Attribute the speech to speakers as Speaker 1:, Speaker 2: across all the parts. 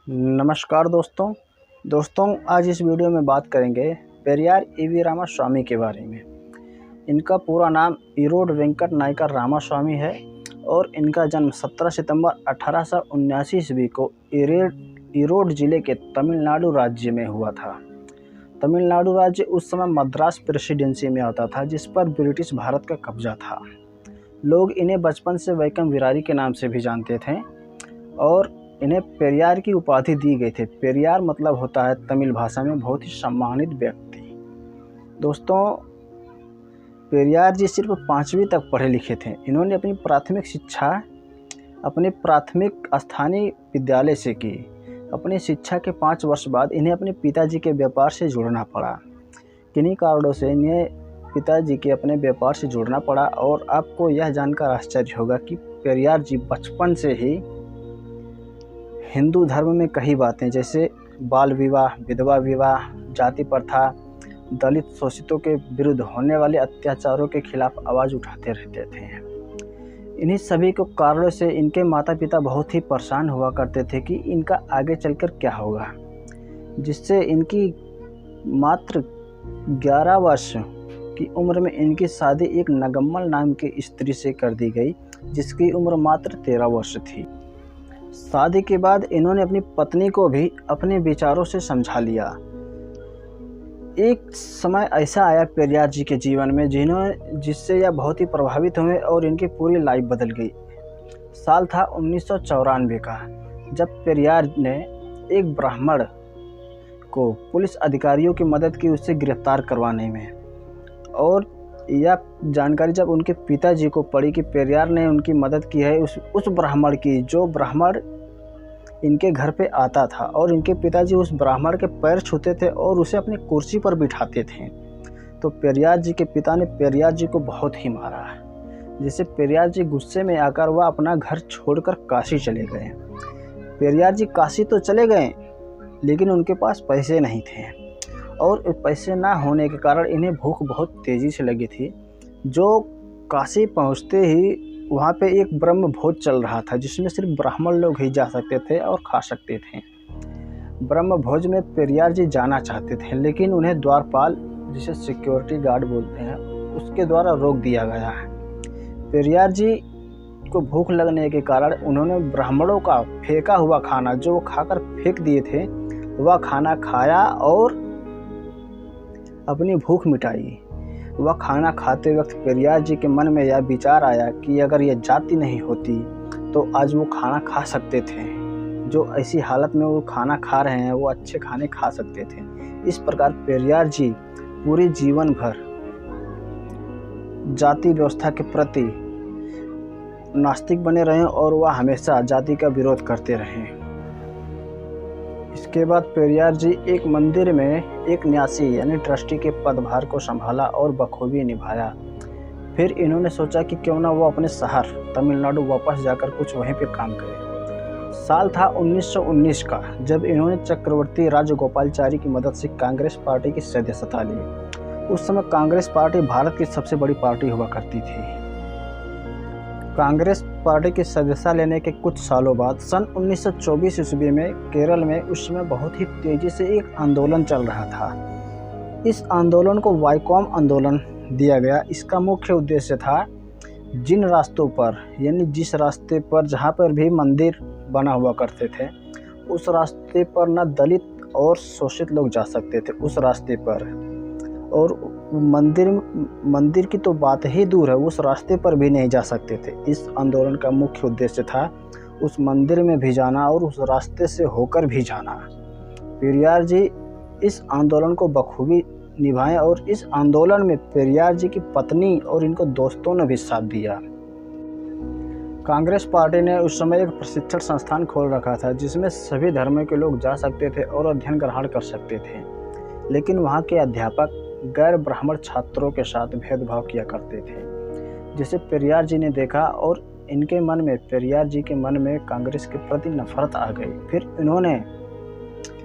Speaker 1: नमस्कार दोस्तों आज इस वीडियो में बात करेंगे पेरियार ईवी रामास्वामी के बारे में। इनका पूरा नाम ईरोड वेंकट नायकर रामास्वामी है और इनका जन्म 17 सितंबर 1879 ईस्वी को ईरोड जिले के तमिलनाडु राज्य में हुआ था। तमिलनाडु राज्य उस समय मद्रास प्रेसिडेंसी में आता था, जिस पर ब्रिटिश भारत का कब्जा था। लोग इन्हें बचपन से वैकम विरारी के नाम से भी जानते थे और इन्हें पेरियार की उपाधि दी गई थी। पेरियार मतलब होता है तमिल भाषा में बहुत ही सम्मानित व्यक्ति। दोस्तों, पेरियार जी सिर्फ 5वीं तक पढ़े लिखे थे। इन्होंने अपनी प्राथमिक शिक्षा अपने प्राथमिक स्थानीय विद्यालय से की। अपनी शिक्षा के 5 वर्ष बाद इन्हें अपने पिताजी के व्यापार से जुड़ना पड़ा। किन्हीं कारणों से इन्हें पिताजी के अपने व्यापार से जुड़ना पड़ा और आपको यह जानकर आश्चर्य होगा कि पेरियार जी बचपन से ही हिंदू धर्म में कई बातें जैसे बाल विवाह, विधवा विवाह, जाति प्रथा, दलित शोषितों के विरुद्ध होने वाले अत्याचारों के खिलाफ आवाज़ उठाते रहते थे। इन्हीं सभी को कारणों से इनके माता पिता बहुत ही परेशान हुआ करते थे कि इनका आगे चलकर क्या होगा, जिससे इनकी मात्र 11 वर्ष की उम्र में इनकी शादी एक नगम्मल नाम की स्त्री से कर दी गई, जिसकी उम्र मात्र 13 वर्ष थी। शादी के बाद इन्होंने अपनी पत्नी को भी अपने विचारों से समझा लिया। एक समय ऐसा आया पेरियार जी के जीवन में जिससे यह बहुत ही प्रभावित हुए और इनकी पूरी लाइफ बदल गई। साल था 1994 का, जब पेरियार ने एक ब्राह्मण को पुलिस अधिकारियों की मदद की उससे गिरफ्तार करवाने में। और यह जानकारी जब उनके पिताजी को पड़ी कि पेरियार ने उनकी मदद की है उस ब्राह्मण की, जो ब्राह्मण इनके घर पे आता था, और इनके पिताजी उस ब्राह्मण के पैर छूते थे और उसे अपनी कुर्सी पर बिठाते थे, तो पेरियार जी के पिता ने पेरियार जी को बहुत ही मारा, जिससे पेरियार जी गुस्से में आकर वह अपना घर छोड़कर काशी चले गए। पेरियार जी काशी तो चले गए, लेकिन उनके पास पैसे नहीं थे और पैसे ना होने के कारण इन्हें भूख बहुत तेज़ी से लगी थी। जो काशी पहुंचते ही वहां पे एक ब्रह्म भोज चल रहा था, जिसमें सिर्फ ब्राह्मण लोग ही जा सकते थे और खा सकते थे। ब्रह्म भोज में पेरियार जी जाना चाहते थे, लेकिन उन्हें द्वारपाल, जिसे सिक्योरिटी गार्ड बोलते हैं, उसके द्वारा रोक दिया गया है। पेरियार जी को भूख लगने के कारण उन्होंने ब्राह्मणों का फेंका हुआ खाना, जो वो खाकर फेंक दिए थे, वह खाना खाया और अपनी भूख मिटाई। वह खाना खाते वक्त पेरियार जी के मन में यह विचार आया कि अगर यह जाति नहीं होती तो आज वो खाना खा सकते थे। जो ऐसी हालत में वो खाना खा रहे हैं, वो अच्छे खाने खा सकते थे। इस प्रकार पेरियार जी पूरे जीवन भर जाति व्यवस्था के प्रति नास्तिक बने रहे और वह हमेशा जाति का विरोध करते रहे। इसके बाद पेरियार जी एक मंदिर में एक न्यासी यानी ट्रस्टी के पदभार को संभाला और बखूबी निभाया। फिर इन्होंने सोचा कि क्यों ना वो अपने शहर तमिलनाडु वापस जाकर कुछ वहीं पे काम करे। साल था 1919 का, जब इन्होंने चक्रवर्ती राजगोपालाचारी की मदद से कांग्रेस पार्टी की सदस्यता ली। उस समय कांग्रेस पार्टी भारत की सबसे बड़ी पार्टी हुआ करती थी। कांग्रेस पार्टी की सदस्यता लेने के कुछ सालों बाद सन 1924 ईस्वी में केरल में उस समय बहुत ही तेजी से एक आंदोलन चल रहा था। इस आंदोलन को वाइकोम आंदोलन दिया गया। इसका मुख्य उद्देश्य था जिन रास्तों पर, यानी जिस रास्ते पर जहाँ पर भी मंदिर बना हुआ करते थे, उस रास्ते पर न दलित और शोषित लोग जा सकते थे उस रास्ते पर, और मंदिर की तो बात ही दूर है, उस रास्ते पर भी नहीं जा सकते थे। इस आंदोलन का मुख्य उद्देश्य था उस मंदिर में भी जाना और उस रास्ते से होकर भी जाना। पेरियार जी इस आंदोलन को बखूबी निभाए और इस आंदोलन में पेरियार जी की पत्नी और इनको दोस्तों ने भी साथ दिया। कांग्रेस पार्टी ने उस समय एक प्रशिक्षण संस्थान खोल रखा था, जिसमें सभी धर्मों के लोग जा सकते थे और अध्ययन ग्रहण कर सकते थे, लेकिन वहाँ के अध्यापक गैर ब्राह्मण छात्रों के साथ भेदभाव किया करते थे, जिसे पेरियार जी ने देखा और इनके मन में, पेरियार जी के मन में कांग्रेस के प्रति नफरत आ गई। फिर इन्होंने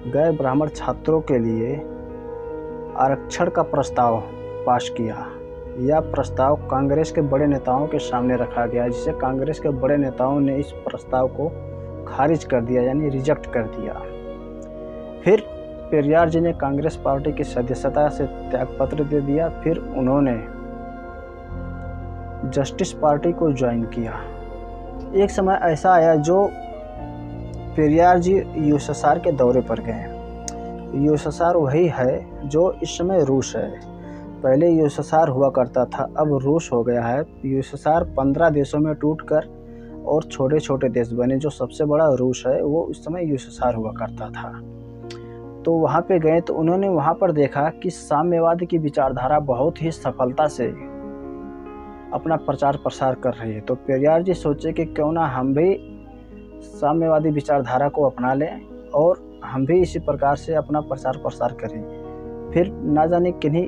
Speaker 1: गैर ब्राह्मण छात्रों के लिए आरक्षण का प्रस्ताव पास किया। यह प्रस्ताव कांग्रेस के बड़े नेताओं के सामने रखा गया, जिसे कांग्रेस के बड़े नेताओं ने इस प्रस्ताव को खारिज कर दिया, यानी रिजेक्ट कर दिया। फिर पेरियार जी ने कांग्रेस पार्टी की सदस्यता से त्यागपत्र दे दिया। फिर उन्होंने जस्टिस पार्टी को ज्वाइन किया। एक समय ऐसा आया जो पेरियार जी यूएसएसआर के दौरे पर गए। यूएसएसआर वही है जो इस समय रूस है। पहले यूएसएसआर हुआ करता था, अब रूस हो गया है। यूएसएसआर 15 देशों में टूटकर और छोटे छोटे देश बने। जो सबसे बड़ा रूस है वो उस समय यूएसएसआर हुआ करता था। तो वहाँ पे गए तो उन्होंने वहाँ पर देखा कि साम्यवाद की विचारधारा बहुत ही सफलता से अपना प्रचार प्रसार कर रही है। तो पेरियार जी सोचे कि क्यों ना हम भी साम्यवादी विचारधारा को अपना लें और हम भी इसी प्रकार से अपना प्रचार प्रसार करें। फिर ना जाने किन्हीं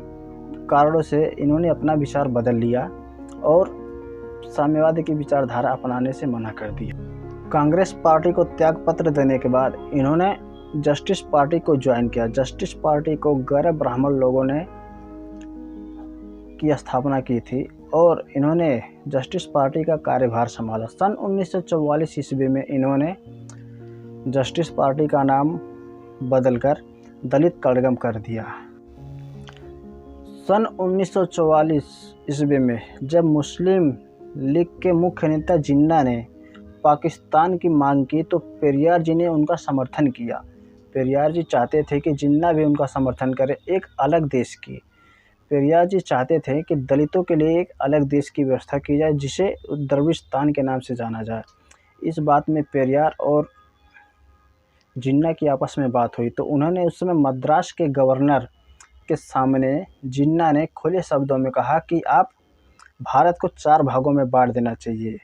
Speaker 1: कारणों से इन्होंने अपना विचार बदल लिया और साम्यवाद की विचारधारा अपनाने से मना कर दिया। कांग्रेस पार्टी को त्यागपत्र देने के बाद इन्होंने जस्टिस पार्टी को ज्वाइन किया। जस्टिस पार्टी को गैर ब्राह्मण लोगों ने की स्थापना की थी और इन्होंने जस्टिस पार्टी का कार्यभार संभाला। सन 1944 ईस्वी में इन्होंने जस्टिस पार्टी का नाम बदलकर दलित कड़गम कर दिया। सन 1944 ईस्वी में जब मुस्लिम लीग के मुख्य नेता जिन्ना ने पाकिस्तान की मांग की तो पेरियार जी ने उनका समर्थन किया। पेरियार जी चाहते थे कि जिन्ना भी उनका समर्थन करे एक अलग देश की। पेरियार जी चाहते थे कि दलितों के लिए एक अलग देश की व्यवस्था की जाए जिसे द्रविड़स्तान के नाम से जाना जाए। इस बात में पेरियार और जिन्ना की आपस में बात हुई तो उन्होंने उस समय मद्रास के गवर्नर के सामने जिन्ना ने खुले शब्दों में कहा कि आप भारत को 4 भागों में बांट देना चाहिए,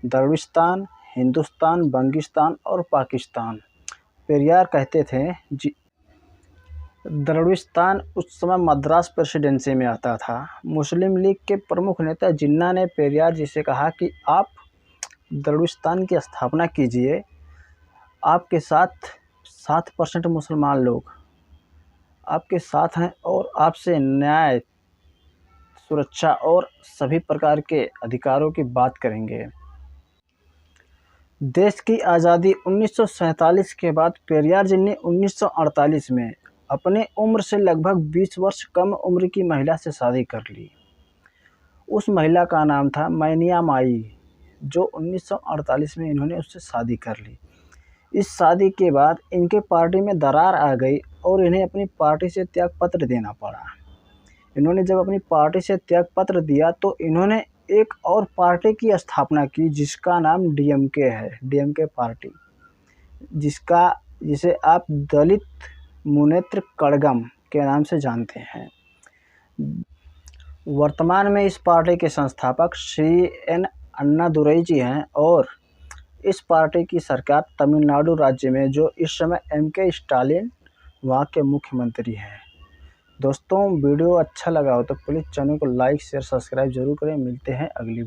Speaker 1: द्रविड़स्तान, हिंदुस्तान, बंगिस्तान और पाकिस्तान। पेरियार कहते थे द्रविड़स्तान उस समय मद्रास प्रेसिडेंसी में आता था। मुस्लिम लीग के प्रमुख नेता जिन्ना ने पेरियार जी से कहा कि आप द्रविड़स्तान की स्थापना कीजिए, आपके साथ 7% मुसलमान लोग आपके साथ हैं और आपसे न्याय, सुरक्षा और सभी प्रकार के अधिकारों की बात करेंगे। देश की आज़ादी 1947 के बाद पेरियार जी ने 1948 में अपने उम्र से लगभग 20 वर्ष कम उम्र की महिला से शादी कर ली। उस महिला का नाम था मैनिया माई, जो 1948 में इन्होंने उससे शादी कर ली। इस शादी के बाद इनके पार्टी में दरार आ गई और इन्हें अपनी पार्टी से त्यागपत्र देना पड़ा। इन्होंने जब अपनी पार्टी से त्यागपत्र दिया तो इन्होंने एक और पार्टी की स्थापना की जिसका नाम डीएमके है, डीएमके पार्टी, जिसे आप दलित मुनेत्र कड़गम के नाम से जानते हैं। वर्तमान में इस पार्टी के संस्थापक श्री एन अन्नादुरई जी हैं और इस पार्टी की सरकार तमिलनाडु राज्य में, जो इस समय एमके स्टालिन वहाँ के मुख्यमंत्री हैं। दोस्तों, वीडियो अच्छा लगा हो तो प्लीज़ चैनल को लाइक शेयर सब्सक्राइब जरूर करें। मिलते हैं अगली